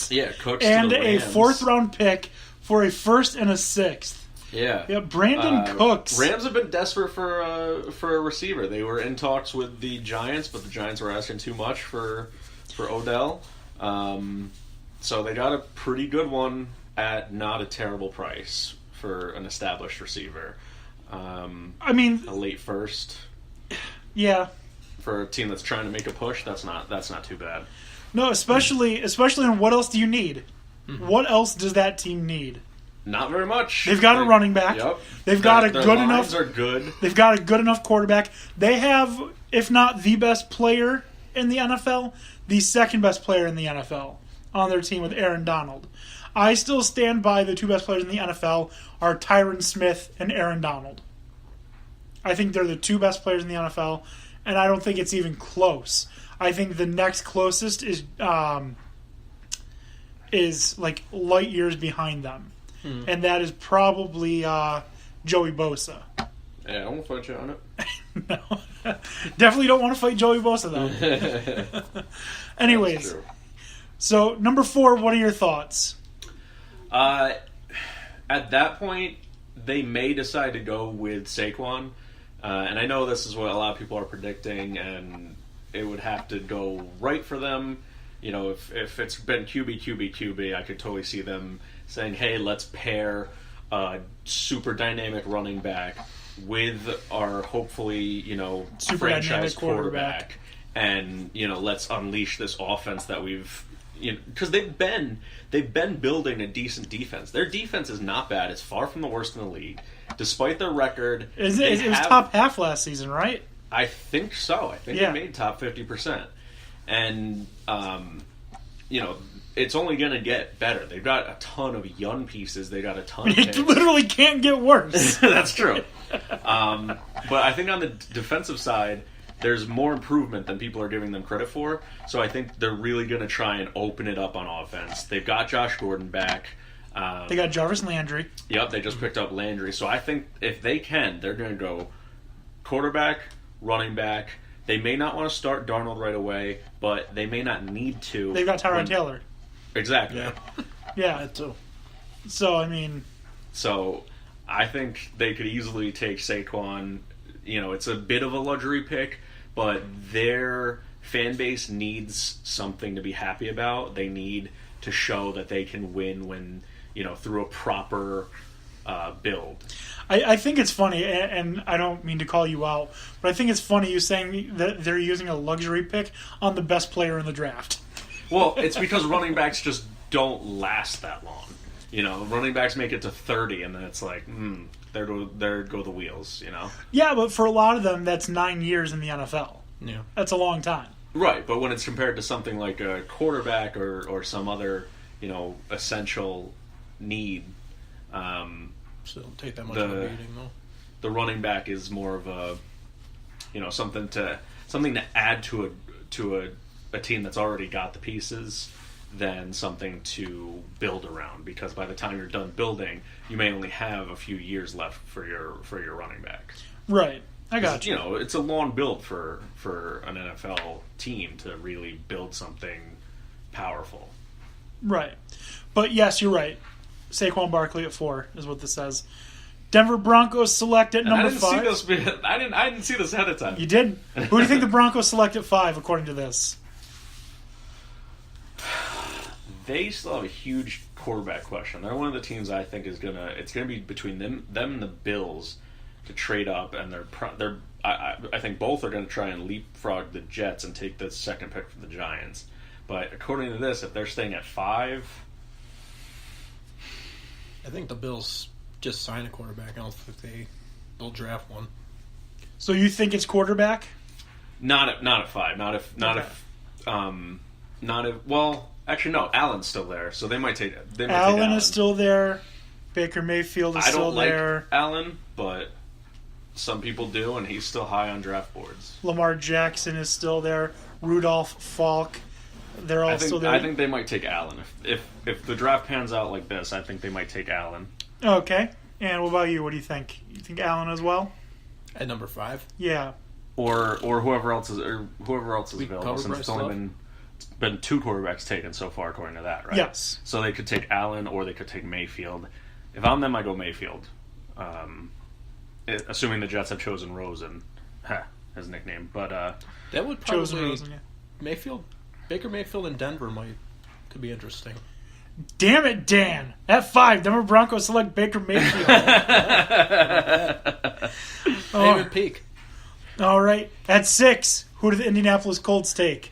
Cooks. Yeah, Cooks and to the a Rams. 4th-round pick for a 1st and a 6th. Yeah, Brandon Cooks. Rams have been desperate for a receiver. They were in talks with the Giants, but the Giants were asking too much for Odell. So they got a pretty good one at not a terrible price for an established receiver. I mean, a late first. Yeah. For a team that's trying to make a push, that's not too bad. No, especially in what else do you need? Mm-hmm. What else does that team need? Not very much. They've got a running back. Yep. They've got a their good lines enough. Are good. They've got a good enough quarterback. They have, if not the best player in the NFL, the second best player in the NFL on their team with Aaron Donald. I still stand by the 2 best players in the NFL are Tyron Smith and Aaron Donald. I think they're the 2 best players in the NFL, and I don't think it's even close. I think the next closest is like light years behind them. And that is probably Joey Bosa. Yeah, I won't fight you on it. No. Definitely don't want to fight Joey Bosa, though. Anyways, so number 4, what are your thoughts? At that point, they may decide to go with Saquon. And I know this is what a lot of people are predicting, and it would have to go right for them. You know, if it's been QB, I could totally see them saying, hey, let's pair a super dynamic running back with our hopefully, super franchise quarterback. And, let's unleash this offense that we've... because they've been building a decent defense. Their defense is not bad. It's far from the worst in the league. Despite their record... It was top half last season, right? I think so. I think they made top 50%. And, it's only going to get better. They've got a ton of young pieces. They got a ton of picks. It literally can't get worse. That's true. But I think on the defensive side, there's more improvement than people are giving them credit for. So I think they're really going to try and open it up on offense. They've got Josh Gordon back. They got Jarvis Landry. Yep, they just picked up Landry. So I think if they can, they're going to go quarterback, running back. They may not want to start Darnold right away, but they may not need to. They've got Tyrod Taylor. Exactly. Yeah. That too. So, I mean... So, I think they could easily take Saquon. It's a bit of a luxury pick, but their fan base needs something to be happy about. They need to show that they can win when, through a proper build. I think it's funny, and I don't mean to call you out, but I think it's funny you saying that they're using a luxury pick on the best player in the draft. Well, it's because running backs just don't last that long. Running backs make it to 30, and then it's like, there go the wheels, Yeah, but for a lot of them, that's 9 years in the NFL. Yeah. That's a long time. Right, but when it's compared to something like a quarterback or some other, essential need... So don't take that much of a beating, though. The running back is more of a, something to add to a team that's already got the pieces than something to build around. Because by the time you're done building, you may only have a few years left for your running back. Right, I got you. It's a long build for an NFL team to really build something powerful. Right, but yes, you're right. Saquon Barkley at 4 is what this says. Denver Broncos select at number 5. I didn't see this ahead of time. You did? Who do you think the Broncos select at 5 according to this? They still have a huge quarterback question. They're one of the teams I think it's gonna be between them and the Bills to trade up, and I think both are gonna try and leapfrog the Jets and take the second pick from the Giants. But according to this, if they're staying at 5. I think the Bills just sign a quarterback. I don't think they'll draft one. So you think it's quarterback? Not at 5. Well, actually no. Allen's still there, so they might take. Allen is still there. Baker Mayfield is still there. I don't like Allen, but some people do, and he's still high on draft boards. Lamar Jackson is still there. Rudolph Falk. They're all still there. I think they might take Allen. If the draft pans out like this, I think they might take Allen. Okay. And what about you? What do you think? You think Allen as well? At number 5? Yeah. Or whoever else is available, since it's only been been 2 quarterbacks taken so far, according to that, right? Yes. So they could take Allen or they could take Mayfield. If I'm them, I go Mayfield. Assuming the Jets have chosen Rosen, his nickname. But that would Chosen probably Rosen, yeah. Baker Mayfield in Denver could be interesting. Damn it, Dan. At 5, Denver Broncos select Baker Mayfield. David Peak. All right. At 6, who do the Indianapolis Colts take?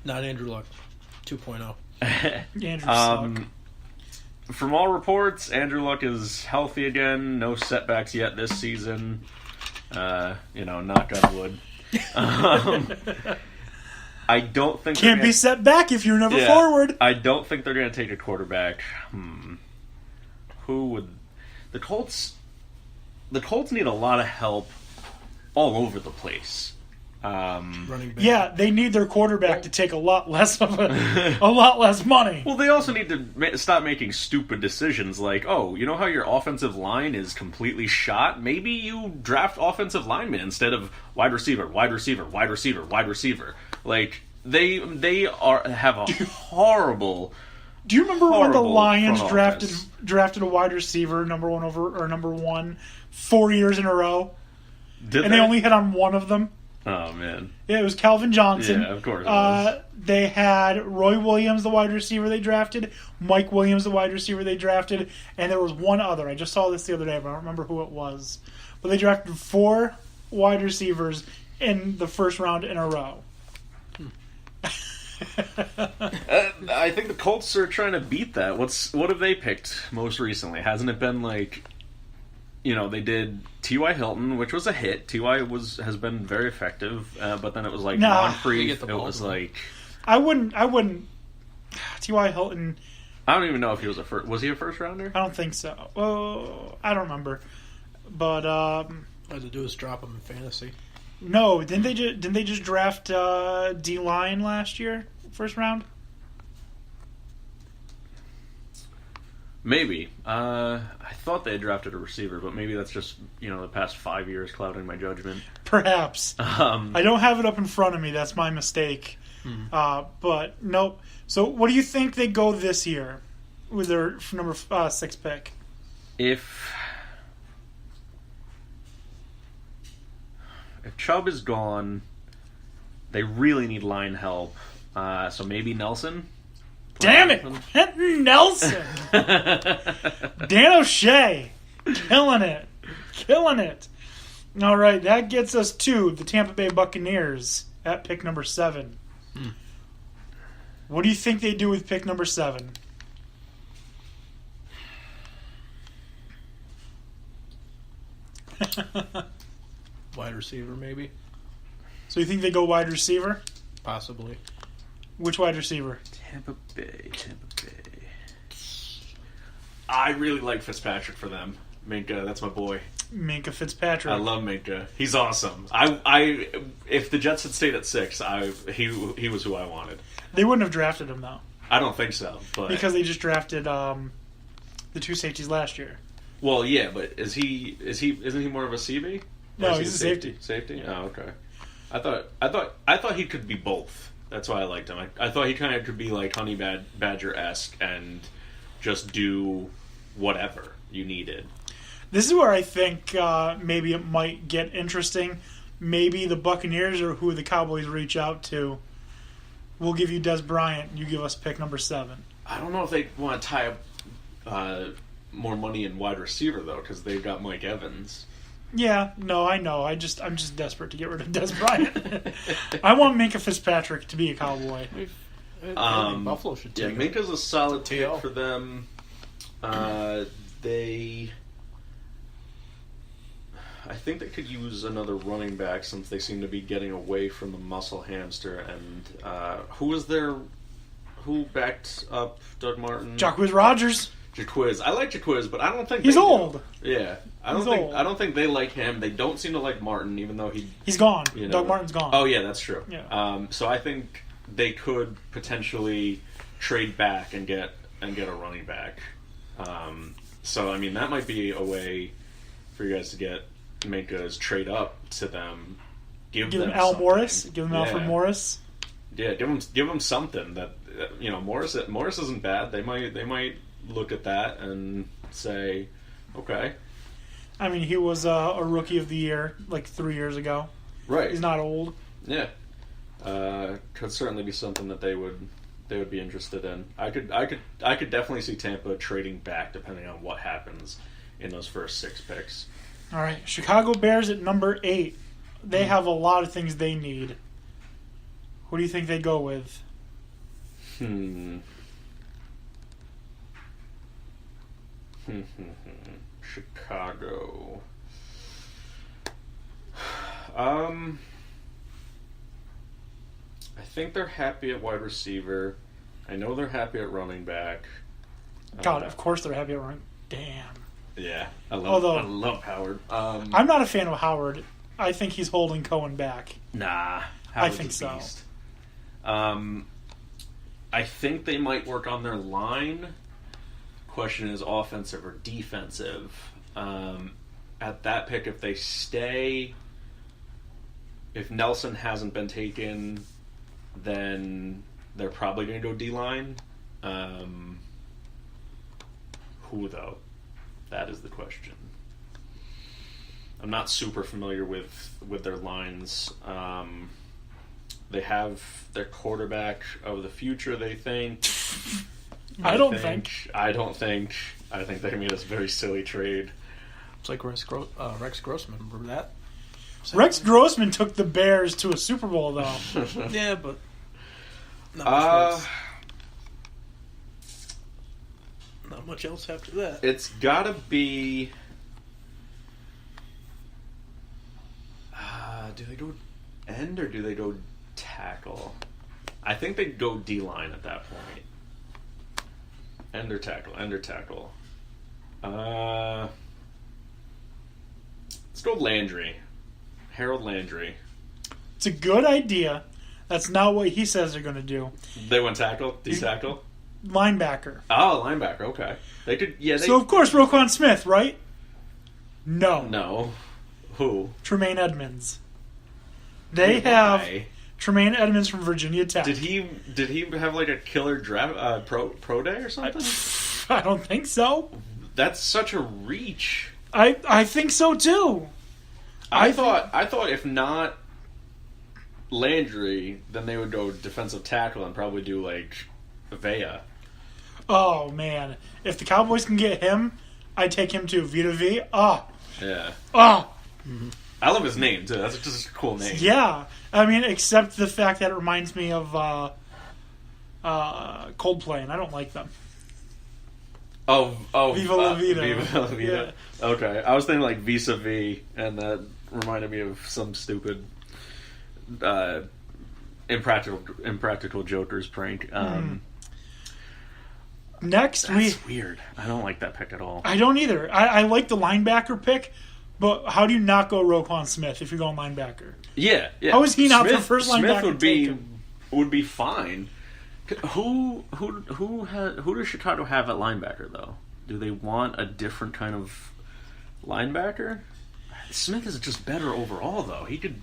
Not Andrew Luck. 2.0. Andrew Suck. From all reports, Andrew Luck is healthy again. No setbacks yet this season. Knock on wood. I don't think Can't be set back if you're never forward. I don't think they're going to take a quarterback. Who would the Colts? The Colts need a lot of help all over the place. Running back. Yeah, they need their quarterback to take a lot less money. Well, they also need to stop making stupid decisions like, you know how your offensive line is completely shot? Maybe you draft offensive linemen instead of wide receiver, wide receiver, wide receiver, wide receiver. Like they have a horrible. Do you remember when the Lions front office. drafted a wide receiver number 1 4 years in a row, Did and they only hit on one of them? Oh man. Yeah, it was Calvin Johnson. Yeah, of course it was. They had Roy Williams, the wide receiver they drafted, Mike Williams, the wide receiver they drafted, and there was one other. I just saw this the other day, but I don't remember who it was. But they drafted 4 wide receivers in the first round in a row. I think the Colts are trying to beat that. What have they picked most recently? Hasn't it been like, they did T.Y. Hilton, which was a hit. T.Y. has been very effective, but then it was like Moncrief. It was like I wouldn't. T.Y. Hilton. I don't even know if he was was he a first rounder? I don't think so. Oh, I don't remember. But All I had to do is drop him in fantasy. no, didn't they just draft D-line last year, first round? Maybe. I thought they had drafted a receiver, but maybe that's just the past 5 years clouding my judgment. Perhaps. I don't have it up in front of me. That's my mistake. But nope. So, what do you think they go this year with their number 6 pick? If Chubb is gone, they really need line help. So maybe Nelson. Damn it, Quentin Nelson, Dan O'Shea, killing it. All right, that gets us to the Tampa Bay Buccaneers at pick number 7. What do you think they do with pick number 7? Wide receiver, maybe? So you think they go wide receiver? Possibly. Which wide receiver? Tampa Bay. I really like Fitzpatrick for them. Minka, that's my boy. Minka Fitzpatrick. I love Minka. He's awesome. I if the Jets had stayed at 6, he was who I wanted. They wouldn't have drafted him though. I don't think so, but Because they just drafted the 2 safeties last year. well, yeah, but isn't he more of a CB? No, Or is he he's a safety. Safety? Oh, okay. I thought he could be both. That's why I liked him. I thought he kind of could be like Honey Badger-esque and just do whatever you needed. This is where I think maybe it might get interesting. Maybe the Buccaneers or who the Cowboys reach out to. We'll give you Des Bryant. You give us pick number 7. I don't know if they want to tie up more money in wide receiver though, because they've got Mike Evans. Yeah, no, I know. I'm just desperate to get rid of Des Bryant. I want Minka Fitzpatrick to be a Cowboy. I think Buffalo should take him. Minka's a solid pick TL. for them. I think they could use another running back since they seem to be getting away from the muscle hamster. And who backed up Doug Martin? Jacquizz Rodgers. Jaquiz. I like Jaquiz, but I don't think He's they do. old. Yeah, I don't think they like him. They don't seem to like Martin, even though he's gone. You know, Doug Martin's gone. Oh yeah, that's true. Yeah. So I think they could potentially trade back and get a running back. So I mean that might be a way for you guys to get Minka's trade up to them. Give them Al something. Morris. Give them Yeah. Alfred Morris. Yeah, give them something that Morris isn't bad. They might look at that and say, okay. I mean, he was a rookie of the year like 3 years ago. Right. He's not old. Yeah. Could certainly be something that they would be interested in. I could definitely see Tampa trading back depending on what happens in those first 6 picks. All right, Chicago Bears at number 8. They have a lot of things they need. Who do you think they go with? Chicago. I think they're happy at wide receiver. I know they're happy at running back. God, of course they're happy at running. Damn. Yeah, I love Howard. I'm not a fan of Howard. I think he's holding Cohen back. Nah, I think so. Beast. I think they might work on their line. Question is offensive or defensive. At that pick, if they stay, if Nelson hasn't been taken, then they're probably going to go D-line. Who, though? That is the question. I'm not super familiar with their lines. They have their quarterback of the future, they think. I think they made a very silly trade. It's like Rex Grossman. Remember that? Rex Grossman took the Bears to a Super Bowl, though. Yeah, but not much else after that. It's gotta be. Do they go end or do they go tackle? I think they go D-line at that point. End or tackle. Let's go Landry. Harold Landry. It's a good idea. That's not what he says they're going to do. They went tackle? D-tackle? Linebacker. Oh, linebacker. Okay. They could. Yeah. So of course Roquan Smith, right? No. Who? Tremaine Edmonds. They have Tremaine Edmonds from Virginia Tech. Did he have like a killer draft pro day or something? I don't think so. That's such a reach. I think so too. I thought if not Landry, then they would go defensive tackle and probably do like Vea. Oh man, if the Cowboys can get him, I'd take him too. Vita V. Yeah. Mm-hmm. I love his name too. That's just a cool name. Yeah, I mean, except the fact that it reminds me of Coldplay, and I don't like them. Oh, Viva La Vida. Viva La Vida. Yeah. Okay, I was thinking like Vis-a-Vis, and that reminded me of some stupid, impractical Joker's prank. Next, that's weird. I don't like that pick at all. I don't either. I like the linebacker pick, but how do you not go Roquan Smith if you're going linebacker? Yeah. How is he not the first linebacker? Smith would be fine. Who does Chicago have at linebacker though? Do they want a different kind of linebacker? Smith is just better overall though. He'd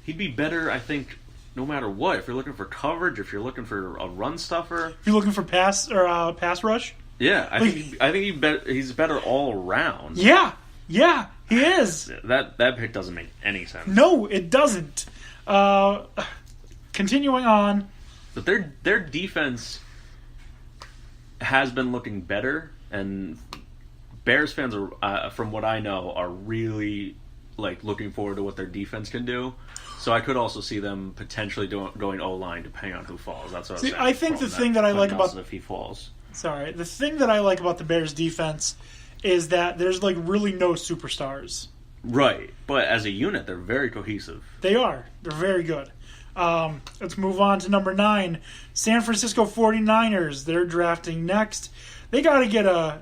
be better, I think, no matter what. If you're looking for coverage, if you're looking for a run stuffer, if you're looking for pass rush. Yeah, I think he's better all around. Yeah, he is. That pick doesn't make any sense. No, it doesn't. Continuing on. But their defense has been looking better, and Bears fans are, from what I know, are really like looking forward to what their defense can do. So I could also see them potentially going O-line depending on who falls. That's what I was saying. I think the thing that I like about if he falls. Sorry, the thing that I like about the Bears defense is that there's like really no superstars. Right, but as a unit, they're very cohesive. They are. They're very good. Let's move on to number 9. San Francisco 49ers. They're drafting next. They gotta get a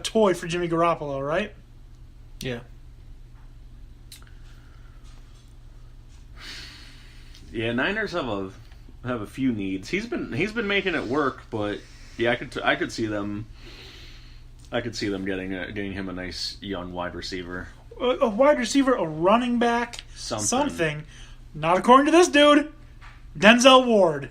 toy for Jimmy Garoppolo, right? Yeah. Yeah, Niners have a few needs. He's been making it work, but yeah, I could see them getting him a nice young wide receiver. A wide receiver, a running back, something. Not according to this dude. Denzel Ward.